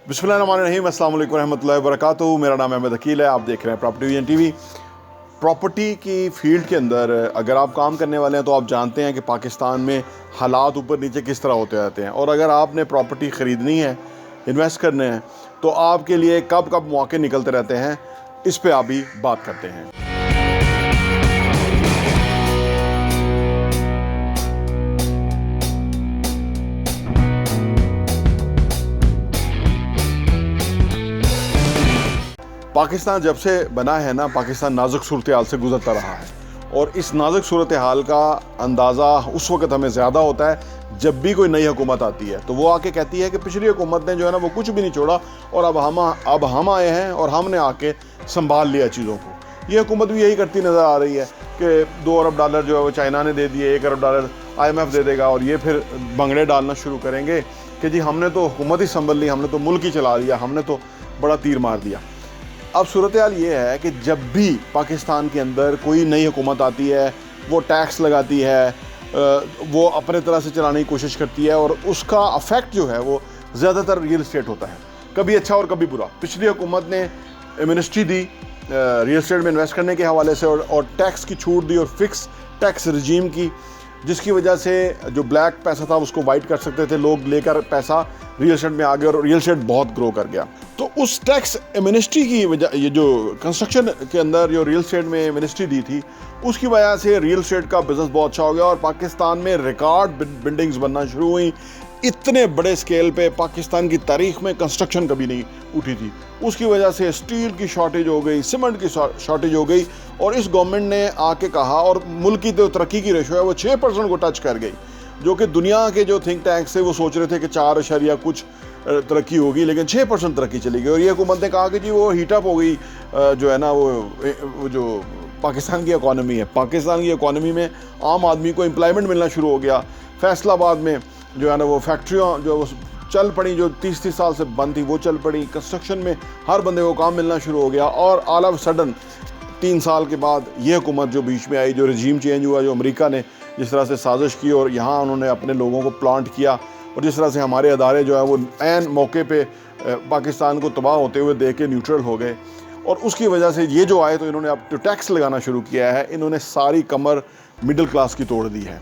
बिस्मिल्लाहिर्रहमानिर्रहीम, अस्सलाम वालेकुम रहमतुल्लाहि व बरकातुहू। मेरा नाम अहमद अकील है। आप देख रहे हैं प्रॉपर्टी विजन टीवी। प्रॉपर्टी की फील्ड के अंदर अगर आप काम करने वाले हैं तो आप जानते हैं कि पाकिस्तान में हालात ऊपर नीचे किस तरह होते रहते हैं, और अगर आपने प्रॉपर्टी ख़रीदनी है, इन्वेस्ट करने हैं, तो आपके लिए कब कब मौके निकलते रहते हैं, इस पर अभी बात करते हैं। पाकिस्तान जब से बना है ना, पाकिस्तान नाजुक सूरत हाल से गुजरता रहा है, और इस नाजुक सूरत हाल का अंदाज़ा उस वक्त हमें ज़्यादा होता है जब भी कोई नई हुकूमत आती है। तो वो आके कहती है कि पिछली हुकूमत ने जो है ना वो कुछ भी नहीं छोड़ा, और अब हम आए हैं और हमने आके संभाल लिया चीज़ों को। ये हुकूमत भी यही करती नज़र आ रही है कि $2 अरब जो है वो चाइना ने दे दिए, $1 अरब IMF दे देगा, और ये फिर बंगड़े डालना शुरू करेंगे कि जी हमने तो हुकूमत ही संभल ली, हमने तो मुल्क ही चला लिया, हमने तो बड़ा तीर मार दिया। अब सूरत हाल ये है कि जब भी पाकिस्तान के अंदर कोई नई हुकूमत आती है, वो टैक्स लगाती है, वो अपने तरह से चलाने की कोशिश करती है, और उसका अफेक्ट जो है वो ज़्यादातर रियल एस्टेट होता है, कभी अच्छा और कभी बुरा। पिछली हुकूमत ने एमनेस्टी दी रियल एस्टेट में इन्वेस्ट करने के हवाले से, और टैक्स की छूट दी, और फिक्स टैक्स रजीम की, जिसकी वजह से जो ब्लैक पैसा था उसको वाइट कर सकते थे लोग, लेकर पैसा रियल एस्टेट में आ गया, और रियल एस्टेट बहुत ग्रो कर गया। तो उस टैक्स एमनेस्टी की वजह, ये जो कंस्ट्रक्शन के अंदर जो रियल एस्टेट में एमनेस्टी दी थी, उसकी वजह से रियल एस्टेट का बिजनेस बहुत अच्छा हो गया, और पाकिस्तान में रिकॉर्ड बिल्डिंग्स बनना शुरू हुई। इतने बड़े स्केल पे पाकिस्तान की तारीख में कंस्ट्रक्शन कभी नहीं उठी थी। उसकी वजह से स्टील की शॉर्टेज हो गई, सीमेंट की शॉर्टेज हो गई, और इस गवर्नमेंट ने आके कहा, और मुल्क की जो तरक्की की रेशो है वो 6% को टच कर गई, जो कि दुनिया के जो थिंक टैंक्स थे वो सोच रहे थे कि 4 कुछ तरक्की होगी, लेकिन 6% तरक्की चली गई। और ये हुकूमत ने कहा कि जी वो हीटअप हो गई, जो है ना वो जो पाकिस्तान की इकॉनमी है, पाकिस्तान की इकॉनमी में आम आदमी को एम्प्लॉयमेंट मिलना शुरू हो गया। फैसलाबाद में जो है ना वो फैक्ट्रियाँ जो चल पड़ी, जो 30 साल से बंद थी वो चल पड़ी। कंस्ट्रक्शन में हर बंदे को काम मिलना शुरू हो गया, और ऑल ऑफ सडन 3 साल के बाद ये हुकूमत जो बीच में आई, जो रजीम चेंज हुआ, जो अमेरिका ने जिस तरह से साजिश की और यहाँ उन्होंने अपने लोगों को प्लांट किया, और जिस तरह से हमारे अदारे जो है वो ऐन मौके पे पाकिस्तान को तबाह होते हुए देख के न्यूट्रल हो गए, और उसकी वजह से ये जो आए तो इन्होंने अब जो टैक्स लगाना शुरू किया है, इन्होंने सारी कमर मिडिल क्लास की तोड़ दी है।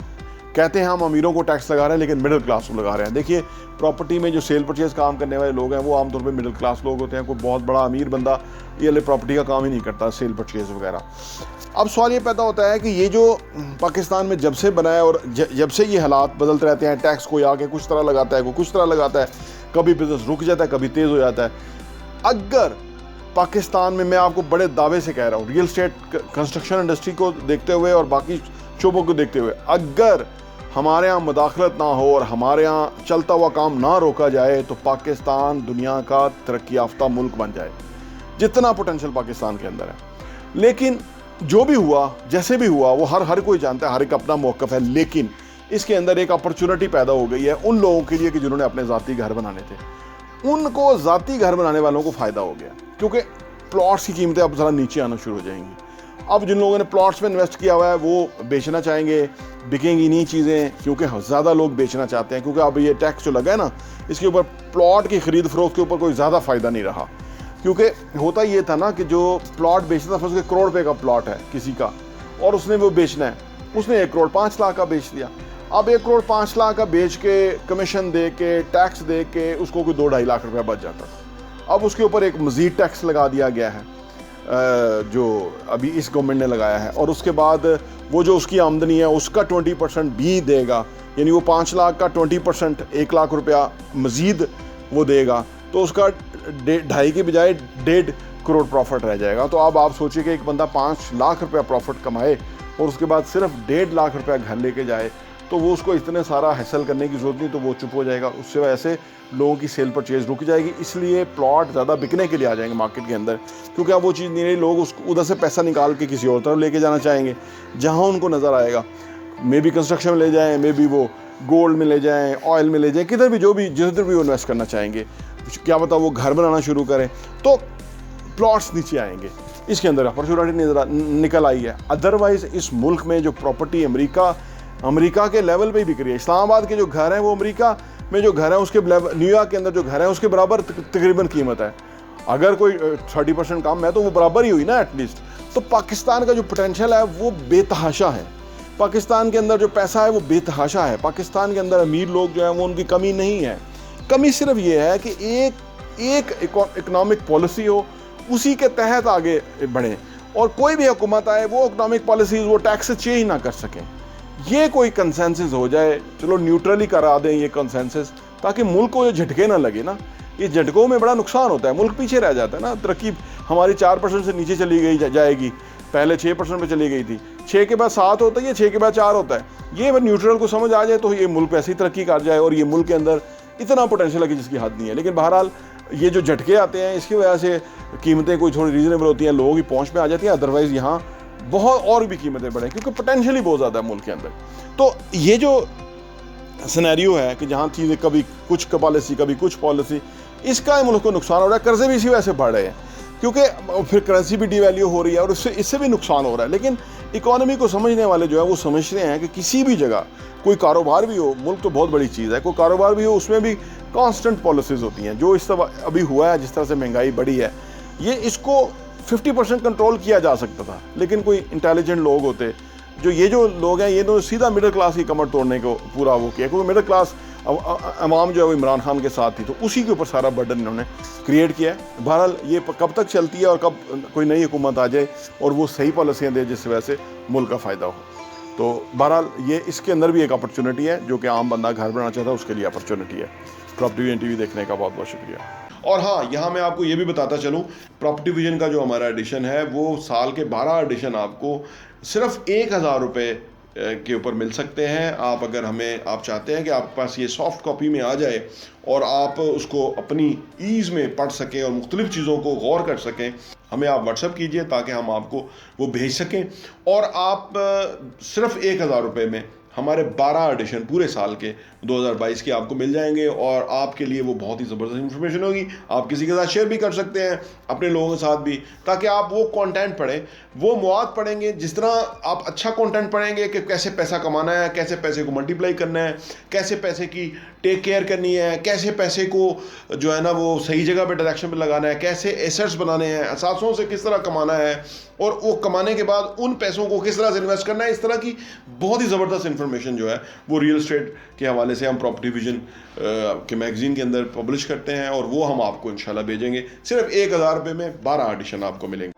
कहते हैं हम अमीरों को टैक्स लगा रहे हैं, लेकिन मिडिल क्लास को लगा रहे हैं। देखिए, प्रॉपर्टी में जो सेल परचेज काम करने वाले लोग हैं वो आमतौर पे मिडिल क्लास लोग होते हैं। कोई बहुत बड़ा अमीर बंदा ये ले प्रॉपर्टी का काम ही नहीं करता, सेल परचेज वगैरह। अब सवाल ये पैदा होता है कि ये जो पाकिस्तान में जब से बना है, और जब से ये हालात बदलते रहते हैं, टैक्स कोई आके कुछ तरह लगाता है, कोई कुछ तरह लगाता है, कभी बिजनेस रुक जाता है, कभी तेज़ हो जाता है। अगर पाकिस्तान में, मैं आपको बड़े दावे से कह रहा हूँ, रियल एस्टेट कंस्ट्रक्शन इंडस्ट्री को देखते हुए और बाकी शोबों को देखते हुए, अगर हमारे यहाँ मुदाखलत ना हो और हमारे यहाँ चलता हुआ काम ना रोका जाए, तो पाकिस्तान दुनिया का तरक्की याफ्ता मुल्क बन जाए, जितना पोटेंशियल पाकिस्तान के अंदर है। लेकिन जो भी हुआ, जैसे भी हुआ, वो हर कोई जानता है, हर एक अपना मौक़िफ़ है, लेकिन इसके अंदर एक अपॉर्चुनिटी पैदा हो गई है उन लोगों के लिए कि जिन्होंने अपने ज़ाती घर बनाने थे। उनको ज़ाती घर बनाने वालों को फ़ायदा हो गया, क्योंकि प्लॉट्स की कीमतें अब ज़रा नीचे आना शुरू हो जाएंगी। अब जिन लोगों ने प्लॉट्स में इन्वेस्ट किया हुआ है वो बेचना चाहेंगे, बिकेंगी नहीं चीज़ें, क्योंकि ज़्यादा लोग बेचना चाहते हैं, क्योंकि अब ये टैक्स जो लगा है ना, इसके ऊपर प्लॉट की ख़रीद फरोख्त के ऊपर कोई ज़्यादा फ़ायदा नहीं रहा। क्योंकि होता ये था ना कि जो प्लॉट बेचता था, उसके ₹1 करोड़ का प्लॉट है किसी का, और उसने वो बेचना है, उसने $1 करोड़ 5 लाख का बेच दिया। अब $1 करोड़ 5 लाख का बेच के, कमीशन दे के, टैक्स दे के, उसको कोई 2-2.5 लाख रुपया बच जाता था। अब उसके ऊपर एक मज़ीद टैक्स लगा दिया गया है, जो अभी इस गवर्नमेंट ने लगाया है, और उसके बाद वो जो उसकी आमदनी है उसका 20% भी देगा, यानी वो 5 लाख का 20% $1 लाख रुपया मज़ीद वो देगा, तो उसका 2.5 के बजाय 1.5 करोड़ प्रॉफिट रह जाएगा। तो अब आप सोचिए कि एक बंदा 5 लाख रुपया प्रॉफिट कमाए और उसके बाद सिर्फ 1.5 लाख रुपया घर लेके जाए, तो वो उसको इतने सारा हासिल करने की ज़रूरत नहीं, तो वो चुप हो जाएगा। उससे वजह से लोगों की सेल परचेज रुक जाएगी, इसलिए प्लॉट ज़्यादा बिकने के लिए आ जाएंगे मार्केट के अंदर, क्योंकि अब वो चीज़ नहीं रही। लोग उसको उधर से पैसा निकाल के किसी और तरफ लेके जाना चाहेंगे, जहाँ उनको नज़र आएगा। मे बी कंस्ट्रक्शन में ले जाएँ, मे बी वो गोल्ड में ले जाएँ, ऑयल में ले जाएँ, किधर भी, जो भी जिधर भी वो इन्वेस्ट करना चाहेंगे, क्या पता वो घर बनाना शुरू करें, तो प्लॉट्स नीचे आएंगे। इसके अंदर अपॉर्चुनिटी निकल आई है। अदरवाइज़ इस मुल्क में जो प्रॉपर्टी अमेरिका के लेवल पे ही बिक रही है, इस्लामाबाद के जो घर हैं वो अमेरिका में जो घर है उसके न्यूयॉर्क के अंदर जो घर है उसके बराबर तकरीबन कीमत है। अगर कोई 30% कम है तो वो बराबर ही हुई ना एटलीस्ट। तो पाकिस्तान का जो पोटेंशियल है वो बेतहाशा है, पाकिस्तान के अंदर जो पैसा है वो बेतहाशा है, पाकिस्तान के अंदर अमीर लोग जो हैं वो उनकी कमी नहीं है। कमी सिर्फ ये है कि एक इकोनॉमिक पॉलिसी हो, उसी के तहत आगे बढ़ें, और कोई भी हुकूमत आए वो इकोनॉमिक पॉलिसीज़ वो टैक्स चेंज ना कर सकें। ये कोई कंसेंसस हो जाए, चलो न्यूट्रली करा दें ये कंसेंसस, ताकि मुल्क को जो झटके ना लगे ना, ये झटकों में बड़ा नुकसान होता है, मुल्क पीछे रह जाता है ना। तरक्की हमारी 4% से नीचे चली गई जाएगी, पहले 6% पे चली गई थी, 6 के बाद 7 होता है, ये 6 के बाद 4 होता है। ये अगर न्यूट्रल को समझ आ जाए तो ये मुल्क ऐसी तरक्की कर जाए, और ये मुल्क के अंदर इतना पोटेंशियल है कि जिसकी हद नहीं है। लेकिन बहरहाल ये जो झटके आते हैं इसकी वजह से कीमतें कोई थोड़ी रीजनेबल होती हैं, लोगों की पहुंच में आ जाती हैं, अदरवाइज़ यहाँ बहुत और भी कीमतें बढ़ें, क्योंकि पोटेंशियल ही बहुत ज़्यादा है मुल्क के अंदर। तो ये जो सिनेरियो है कि जहाँ चीज़ें कभी कुछ पॉलिसी कभी कुछ पॉलिसी, इसका मुल्क को नुकसान हो रहा है। कर्जे भी इसी वजह से बढ़ रहे हैं, क्योंकि फिर करेंसी भी डिवैल्यू हो रही है और इससे भी नुकसान हो रहा है। लेकिन इकोनॉमी को समझने वाले जो है वो समझते हैं कि किसी भी जगह कोई कारोबार भी हो, मुल्क तो बहुत बड़ी चीज़ है, कोई कारोबार भी हो उसमें भी कांस्टेंट पॉलिसीज़ होती हैं। जो इस तरह अभी हुआ है, जिस तरह से महंगाई बढ़ी है, ये इसको 50% कंट्रोल किया जा सकता था, लेकिन कोई इंटेलिजेंट लोग होते, ये जो लोग हैं ये तो सीधा मिडिल क्लास की कमर तोड़ने को पूरा वो किया, क्योंकि मिडिल क्लास अवाम जो है वो इमरान खान के साथ थी, तो उसी के ऊपर सारा बर्डन इन्होंने क्रिएट किया है। बहरहाल ये कब तक चलती है और कब कोई नई हुकूमत आ जाए और वो सही पॉलिसियाँ दे जिस वजह से मुल्क का फ़ायदा हो। तो बहरहाल ये इसके अंदर भी एक अपॉर्चुनिटी है, जो कि आम बंदा घर बनाना चाहता है उसके लिए अपॉर्चुनिटी है। प्रॉपर्टी विजन टीवी देखने का बहुत बहुत शुक्रिया। और हाँ, यहाँ मैं आपको ये भी बताता चलूँ, प्रॉपर्टी विजन का जो हमारा एडिशन है वो साल के 12 एडिशन आपको सिर्फ 1000 रुपये के ऊपर मिल सकते हैं। आप अगर आप चाहते हैं कि आपके पास ये सॉफ्ट कॉपी में आ जाए और आप उसको अपनी ईज़ में पढ़ सकें और मुख्तलिफ़ चीज़ों को गौर कर सकें, हमें आप व्हाट्सएप कीजिए ताकि हम आपको वो भेज सकें। और आप सिर्फ 1000 रुपये में हमारे 12 एडिशन पूरे साल के 2022 के आपको मिल जाएंगे, और आपके लिए वो बहुत ही ज़बरदस्त इन्फॉर्मेशन होगी। आप किसी के साथ शेयर भी कर सकते हैं, अपने लोगों के साथ भी, ताकि आप वो कंटेंट पढ़ें, वो मवाद पढ़ेंगे। जिस तरह आप अच्छा कंटेंट पढ़ेंगे कि कैसे पैसा कमाना है, कैसे पैसे को मल्टीप्लाई करना है, कैसे पैसे की टेक केयर करनी है, कैसे पैसे को जो है ना वो सही जगह पे डायरेक्शन पे लगाना है, कैसे एसेट्स बनाने हैं, असासों से किस तरह कमाना है, और वो कमाने के बाद उन पैसों को किस तरह से इन्वेस्ट करना है, इस तरह की बहुत ही ज़बरदस्त इन्फॉर्मेशन जो है वो रियल एस्टेट के हवाले से हम प्रॉपर्टी विजन के मैगज़ीन के अंदर पब्लिश करते हैं, और वो हम आपको इंशाल्लाह भेजेंगे। सिर्फ 1000 रुपये में 12 एडिशन आपको मिलेंगे।